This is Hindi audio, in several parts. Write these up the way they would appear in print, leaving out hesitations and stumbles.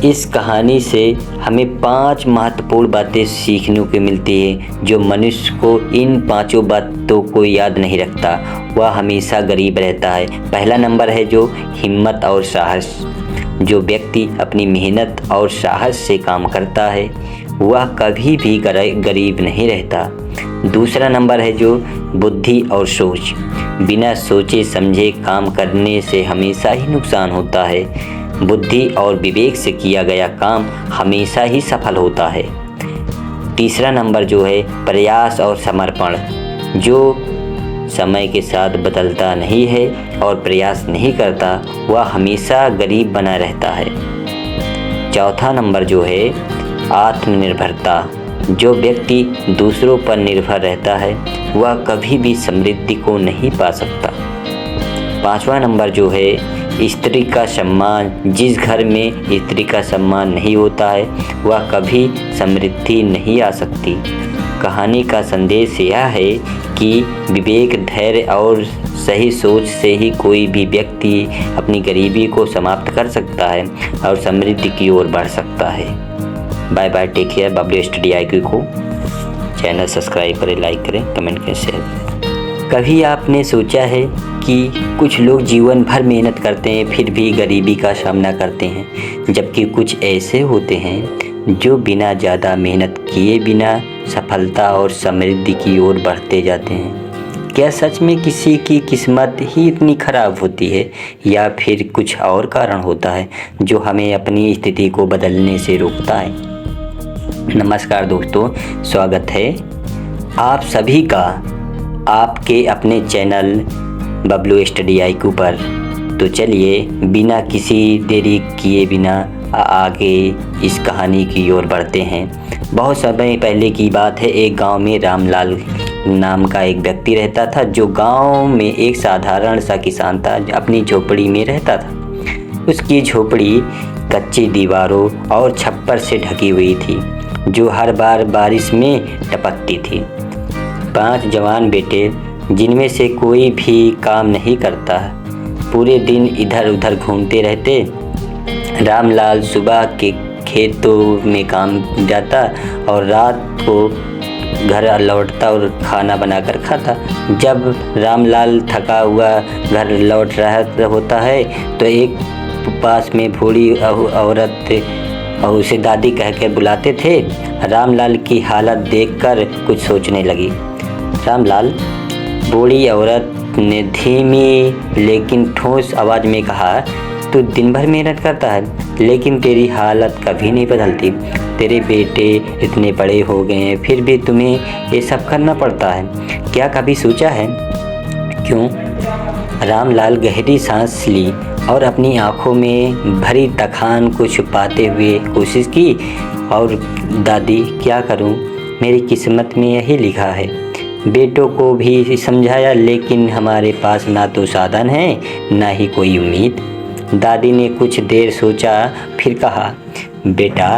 इस कहानी से हमें 5 महत्वपूर्ण बातें सीखने को मिलती है। जो मनुष्य को इन 5 बातों को याद नहीं रखता वह हमेशा गरीब रहता है। पहला नंबर है जो हिम्मत और साहस। जो व्यक्ति अपनी मेहनत और साहस से काम करता है वह कभी भी गरीब नहीं रहता। दूसरा नंबर है जो बुद्धि और सोच। बिना सोचे समझे काम करने से हमेशा ही नुकसान होता है। बुद्धि और विवेक से किया गया काम हमेशा ही सफल होता है। तीसरा नंबर जो है प्रयास और समर्पण। जो समय के साथ बदलता नहीं है और प्रयास नहीं करता वह हमेशा गरीब बना रहता है। चौथा नंबर जो है आत्मनिर्भरता। जो व्यक्ति दूसरों पर निर्भर रहता है वह कभी भी समृद्धि को नहीं पा सकता। पांचवा नंबर जो है स्त्री का सम्मान। जिस घर में स्त्री का सम्मान नहीं होता है वह कभी समृद्धि नहीं आ सकती। कहानी का संदेश यह है कि विवेक, धैर्य और सही सोच से ही कोई भी व्यक्ति अपनी गरीबी को समाप्त कर सकता है और समृद्धि की ओर बढ़ सकता है। Bye bye, take care. Bablu study IQ को चैनल सब्सक्राइब करें, लाइक करें, कमेंट करें, शेयर करें। कभी आपने सोचा है कि कुछ लोग जीवन भर मेहनत करते हैं फिर भी गरीबी का सामना करते हैं, जबकि कुछ ऐसे होते हैं जो बिना ज़्यादा मेहनत किए बिना सफलता और समृद्धि की ओर बढ़ते जाते हैं। क्या सच में किसी की किस्मत ही इतनी खराब होती है या फिर कुछ और कारण होता है जो हमें अपनी स्थिति को बदलने से रोकता है? नमस्कार दोस्तों, स्वागत है आप सभी का आपके अपने चैनल बबलू स्टडी IQ पर। तो चलिए बिना किसी देरी किए बिना आगे इस कहानी की ओर बढ़ते हैं। बहुत समय पहले की बात है। एक गांव में रामलाल नाम का एक व्यक्ति रहता था। जो गांव में एक साधारण सा किसान था, अपनी झोपड़ी में रहता था। उसकी झोपड़ी कच्ची दीवारों और छप्पर से ढकी हुई थी जो हर बार बारिश में टपकती थी। 5 जवान बेटे, जिनमें से कोई भी काम नहीं करता, पूरे दिन इधर उधर घूमते रहते। रामलाल सुबह के खेतों में काम जाता और रात को घर लौटता और खाना बनाकर खाता। जब रामलाल थका हुआ घर लौट रहा होता है तो एक पास में बूढ़ी औरत और उसे दादी कहकर बुलाते थे। रामलाल की हालत देखकर कुछ सोचने लगी। रामलाल, बूढ़ी औरत ने धीमी लेकिन ठोस आवाज़ में कहा, तू दिन भर मेहनत करता है लेकिन तेरी हालत कभी नहीं बदलती। तेरे बेटे इतने बड़े हो गए हैं फिर भी तुम्हें ये सब करना पड़ता है। क्या कभी सोचा है क्यों? रामलाल गहरी सांस ली और अपनी आंखों में भरी थकान को छुपाते हुए कोशिश की। और दादी, क्या करूं? मेरी किस्मत में यही लिखा है। बेटों को भी समझाया लेकिन हमारे पास ना तो साधन है ना ही कोई उम्मीद। दादी ने कुछ देर सोचा फिर कहा, बेटा,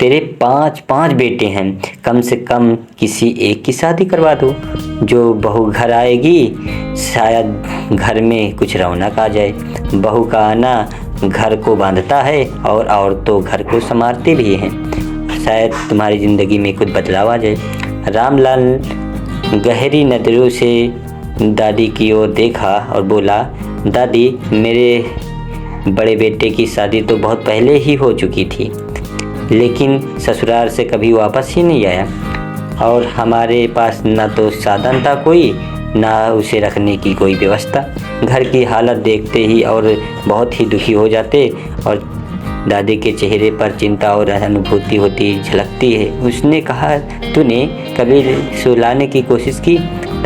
तेरे 5 बेटे हैं, कम से कम किसी एक की शादी करवा दो। जो बहू घर आएगी शायद घर में कुछ रौनक आ जाए। बहू का आना घर को बांधता है और औरतें घर को संवारती भी हैं। शायद तुम्हारी ज़िंदगी में कुछ बदलाव आ जाए। रामलाल गहरी नज़रों से दादी की ओर देखा और बोला, दादी, मेरे बड़े बेटे की शादी तो बहुत पहले ही हो चुकी थी लेकिन ससुराल से कभी वापस ही नहीं आया और हमारे पास ना तो साधन था कोई ना उसे रखने की कोई व्यवस्था। घर की हालत देखते ही और बहुत ही दुखी हो जाते और दादी के चेहरे पर चिंता और अनुभूति होती झलकती है। उसने कहा, तूने कभी सुलाने की कोशिश की?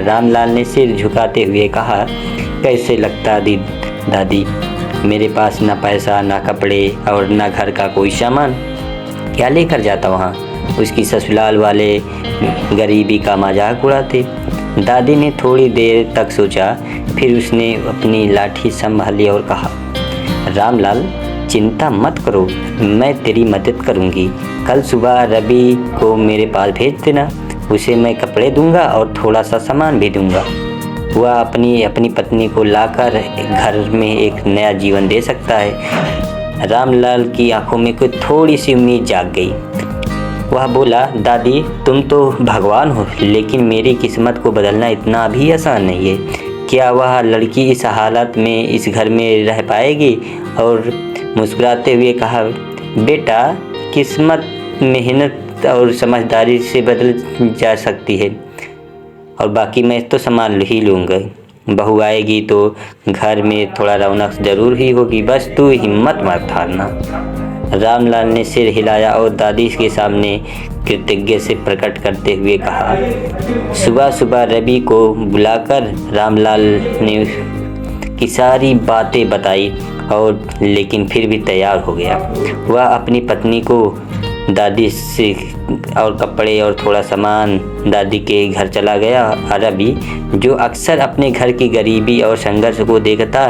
रामलाल ने सिर झुकाते हुए कहा, कैसे लगता दादी, मेरे पास ना पैसा ना कपड़े और ना घर का कोई सामान, क्या लेकर जाता वहाँ? उसकी ससुराल वाले गरीबी का मजाक उड़ाते। दादी ने थोड़ी देर तक सोचा फिर उसने अपनी लाठी संभाली और कहा, रामलाल, चिंता मत करो, मैं तेरी मदद करूँगी। कल सुबह रवि को मेरे पास भेज देना, उसे मैं कपड़े दूंगा और थोड़ा सा सामान भी दूंगा। वह अपनी पत्नी को लाकर घर में एक नया जीवन दे सकता है। रामलाल की आंखों में कोई थोड़ी सी उम्मीद जाग गई। वह बोला, दादी तुम तो भगवान हो, लेकिन मेरी किस्मत को बदलना इतना भी आसान नहीं है। क्या वह लड़की इस हालत में इस घर में रह पाएगी? और मुस्कुराते हुए कहा, बेटा किस्मत मेहनत और समझदारी से बदल जा सकती है, और बाकी मैं तो संभाल ही लूँगा। बहू आएगी तो घर में थोड़ा रौनक ज़रूर ही होगी, बस तू हिम्मत मत हारना। रामलाल ने सिर हिलाया और दादी के सामने कृतज्ञता से प्रकट करते हुए कहा। सुबह सुबह रवि को बुलाकर रामलाल ने की सारी बातें बताई, और लेकिन फिर भी तैयार हो गया। वह अपनी पत्नी को दादी से और कपड़े और थोड़ा सामान दादी के घर चला गया। रवि, जो अक्सर अपने घर की गरीबी और संघर्ष को देखता,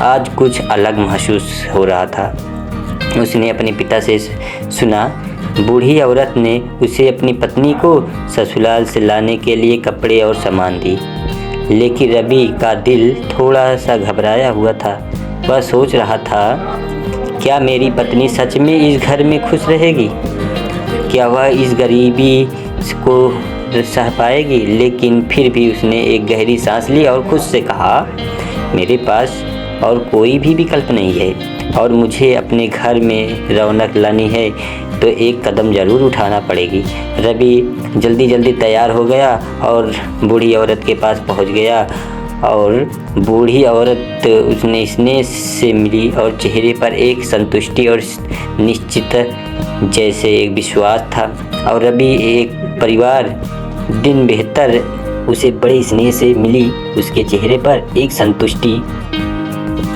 आज कुछ अलग महसूस हो रहा था। उसने अपने पिता से सुना, बूढ़ी औरत ने उसे अपनी पत्नी को ससुराल से लाने के लिए कपड़े और सामान दी, लेकिन रवि का दिल थोड़ा सा घबराया हुआ था। वह सोच रहा था, क्या मेरी पत्नी सच में इस घर में खुश रहेगी? क्या वह इस गरीबी को सह पाएगी? लेकिन फिर भी उसने एक गहरी सांस ली और खुद से कहा, मेरे पास और कोई भी विकल्प नहीं है, और मुझे अपने घर में रौनक लानी है तो एक कदम ज़रूर उठाना पड़ेगी। रवि जल्दी जल्दी तैयार हो गया और बूढ़ी औरत के पास पहुंच गया, और बूढ़ी औरत उसने स्नेह से मिली और चेहरे पर एक संतुष्टि और निश्चित जैसे एक विश्वास था। और रवि एक परिवार दिन बेहतर उसे बड़े स्नेह से मिली। उसके चेहरे पर एक संतुष्टि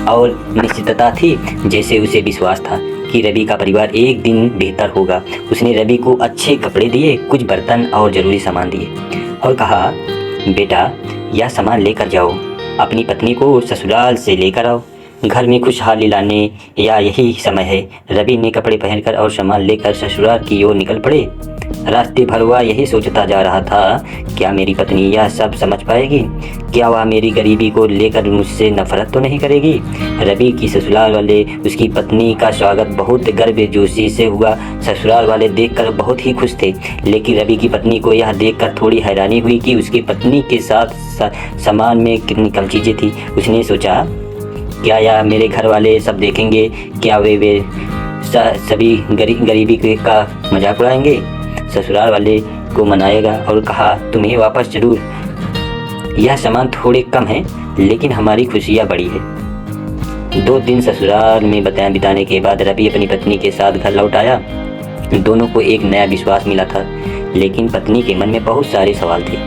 और निश्चितता थी, जैसे उसे विश्वास था कि रवि का परिवार एक दिन बेहतर होगा। उसने रवि को अच्छे कपड़े दिए, कुछ बर्तन और ज़रूरी सामान दिए और कहा, बेटा यह सामान लेकर जाओ, अपनी पत्नी को ससुराल से लेकर आओ, घर में खुशहाली लाने या यही समय है। रवि ने कपड़े पहनकर और सामान लेकर ससुराल की ओर निकल पड़े। रास्ते भर वह यही सोचता जा रहा था, क्या मेरी पत्नी यह सब समझ पाएगी? क्या वह मेरी गरीबी को लेकर मुझसे नफरत तो नहीं करेगी? रवि की ससुराल वाले उसकी पत्नी का स्वागत बहुत गर्मजोशी से हुआ। ससुराल वाले देखकर बहुत ही खुश थे, लेकिन रवि की पत्नी को यह देखकर थोड़ी हैरानी हुई कि उसकी पत्नी के साथ सामान में कितनी कम चीज़ें थी। उसने सोचा, क्या यह मेरे घर वाले सब देखेंगे? क्या वे सभी गरीबी का मजाक उड़ाएंगे? ससुराल वाले को मनाएगा और कहा, तुम्हें वापस जरूर, यह सामान थोड़े कम है लेकिन हमारी खुशियाँ बड़ी है। 2 दिन ससुराल में बिताने के बाद रवि अपनी पत्नी के साथ घर लौट आया। दोनों को एक नया विश्वास मिला था, लेकिन पत्नी के मन में बहुत सारे सवाल थे।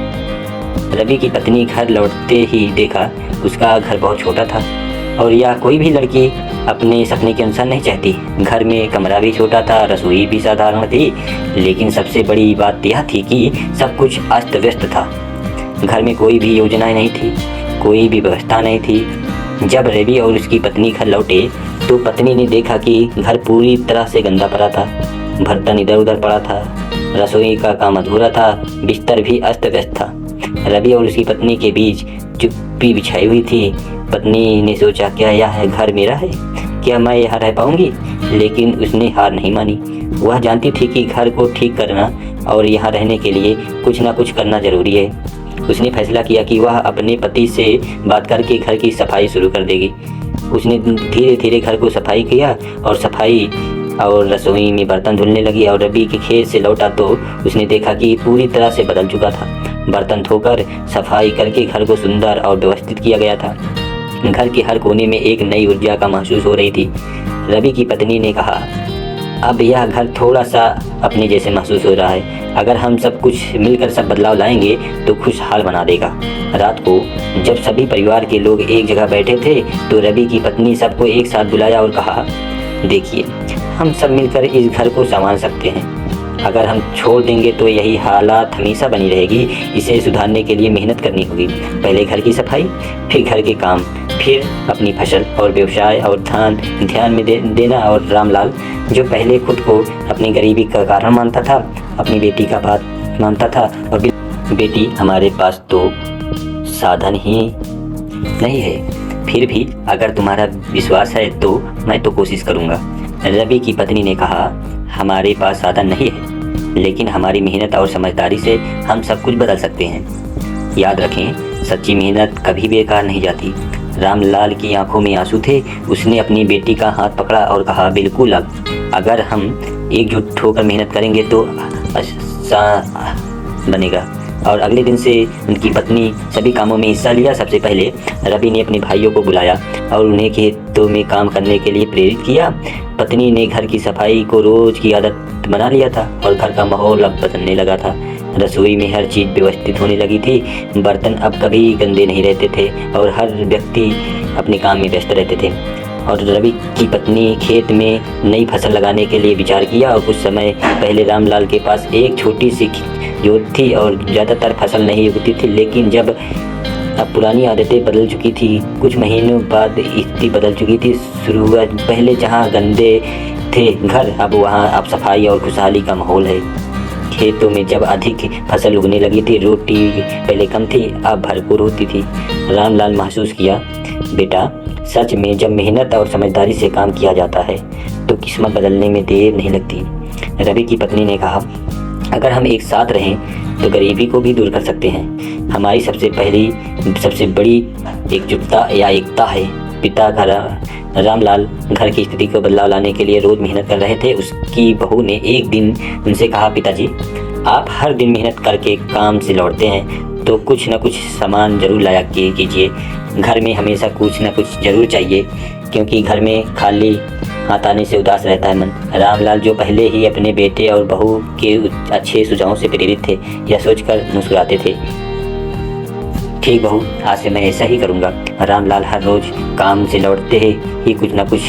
रवि की पत्नी घर लौटते ही देखा उसका घर बहुत छोटा था, और यह कोई भी लड़की अपने सपने के अनुसार नहीं चाहती। घर में कमरा भी छोटा था, रसोई भी साधारण थी, लेकिन सबसे बड़ी बात यह थी कि सब कुछ अस्त व्यस्त था। घर में कोई भी योजना नहीं थी, कोई भी व्यवस्था नहीं थी। जब रवि और उसकी पत्नी घर लौटे तो पत्नी ने देखा कि घर पूरी तरह से गंदा पड़ा था, बर्तन इधर उधर पड़ा था, रसोई का काम अधूरा था, बिस्तर भी अस्त व्यस्त था। रवि और उसकी पत्नी के बीच चुप्पी बिछाई हुई थी। पत्नी ने सोचा, क्या यह घर मेरा है? क्या मैं यहाँ रह पाऊंगी? लेकिन उसने हार नहीं मानी। वह जानती थी कि घर को ठीक करना और यहाँ रहने के लिए कुछ ना कुछ करना जरूरी है। उसने फैसला किया कि वह अपने पति से बात करके घर की सफाई शुरू कर देगी। उसने धीरे धीरे घर को सफाई किया और सफाई और रसोई में बर्तन धुलने लगी। और रवि के खेत से लौटा तो उसने देखा कि पूरी तरह से बदल चुका था। बर्तन धोकर सफाई करके घर को सुंदर और व्यवस्थित किया गया था। घर के हर कोने में एक नई ऊर्जा का महसूस हो रही थी। रवि की पत्नी ने कहा, अब यह घर थोड़ा सा अपने जैसे महसूस हो रहा है। अगर हम सब कुछ मिलकर सब बदलाव लाएंगे तो खुशहाल बना देगा। रात को जब सभी परिवार के लोग एक जगह बैठे थे तो रवि की पत्नी सबको एक साथ बुलाया और कहा, देखिए हम सब मिलकर इस घर को संभाल सकते हैं। अगर हम छोड़ देंगे तो यही हालात हमेशा बनी रहेगी। इसे सुधारने के लिए मेहनत करनी होगी। पहले घर की सफाई, फिर घर के काम, फिर अपनी फसल और व्यवसाय और ध्यान में देना। और रामलाल जो पहले खुद को अपनी गरीबी का कारण मानता था, अपनी बेटी का बात मानता था, और बेटी हमारे पास तो साधन ही नहीं है, फिर भी अगर तुम्हारा विश्वास है तो मैं तो कोशिश करूँगा। रवि की पत्नी ने कहा, हमारे पास साधन नहीं है, लेकिन हमारी मेहनत और समझदारी से हम सब कुछ बदल सकते हैं। याद रखें, सच्ची मेहनत कभी बेकार नहीं जाती। रामलाल की आंखों में आंसू थे। उसने अपनी बेटी का हाथ पकड़ा और कहा, बिल्कुल, अगर हम एकजुट होकर मेहनत करेंगे तो अच्छा बनेगा। और अगले दिन से उनकी पत्नी सभी कामों में हिस्सा लिया। सबसे पहले रवि ने अपने भाइयों को बुलाया और उन्हें खेतों में काम करने के लिए प्रेरित किया। पत्नी ने घर की सफाई को रोज की आदत बना लिया था और घर का माहौल अब बदलने लगा था। रसोई में हर चीज़ व्यवस्थित होने लगी थी। बर्तन अब कभी गंदे नहीं रहते थे और हर व्यक्ति अपने काम में व्यस्त रहते थे। और रवि की पत्नी खेत में नई फसल लगाने के लिए विचार किया। और कुछ समय पहले रामलाल के पास एक छोटी सी जोत थी और ज़्यादातर फसल नहीं उगती थी, लेकिन जब अब पुरानी आदतें बदल चुकी थी। कुछ महीनों बाद स्थिति बदल चुकी थी। शुरुआत पहले जहाँ गंदे थे घर, अब वहाँ अब सफाई और खुशहाली का माहौल है। खेतों में जब अधिक फसल उगने लगी थी। रोटी पहले कम थी, अब भरपूर होती थी। रामलाल महसूस किया, बेटा, सच में जब मेहनत और समझदारी से काम किया जाता है तो किस्मत बदलने में देर नहीं लगती। रवि की पत्नी ने कहा, अगर हम एक साथ रहें तो गरीबी को भी दूर कर सकते हैं। हमारी सबसे बड़ी एकजुटता या एकता है। पिता रामलाल घर की स्थिति को बदलाव लाने के लिए रोज मेहनत कर रहे थे। उसकी बहू ने एक दिन उनसे कहा, पिताजी, आप हर दिन मेहनत करके काम से लौटते हैं तो कुछ न कुछ सामान जरूर लाया कीजिए। घर में हमेशा कुछ न कुछ जरूर चाहिए, क्योंकि घर में खाली हाथ आने से उदास रहता है मन। रामलाल, जो पहले ही अपने बेटे और बहू के अच्छे सुझावों से प्रेरित थे, यह सोचकर मुस्कुराते थे। ठीक बहू, आज से मैं ऐसा ही करूँगा। रामलाल हर रोज काम से लौटते ही कुछ न कुछ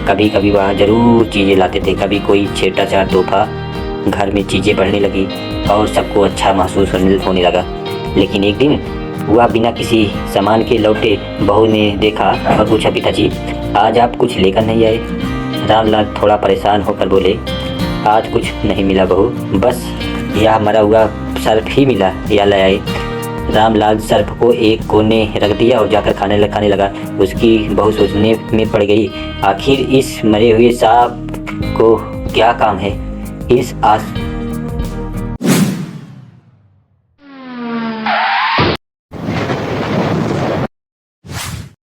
कभी वह जरूर चीज़ें लाते थे। कभी कोई छोटा सा तोहफा। घर में चीज़ें बढ़ने लगी और सबको अच्छा महसूस होने लगा। लेकिन एक दिन वह बिना किसी सामान के लौटे। बहू ने देखा और पूछा, पिताजी, आज आप कुछ लेकर नहीं आए? रामलाल थोड़ा परेशान होकर बोले, आज कुछ नहीं मिला बहू, बस यह मरा हुआ सर्फ ही मिला, या ले आए। रामलाल सर्फ को एक कोने रख दिया और जाकर खाने लगा। उसकी बहू सोचने में पड़ गई, आखिर इस मरे हुए सांप को क्या काम है। इस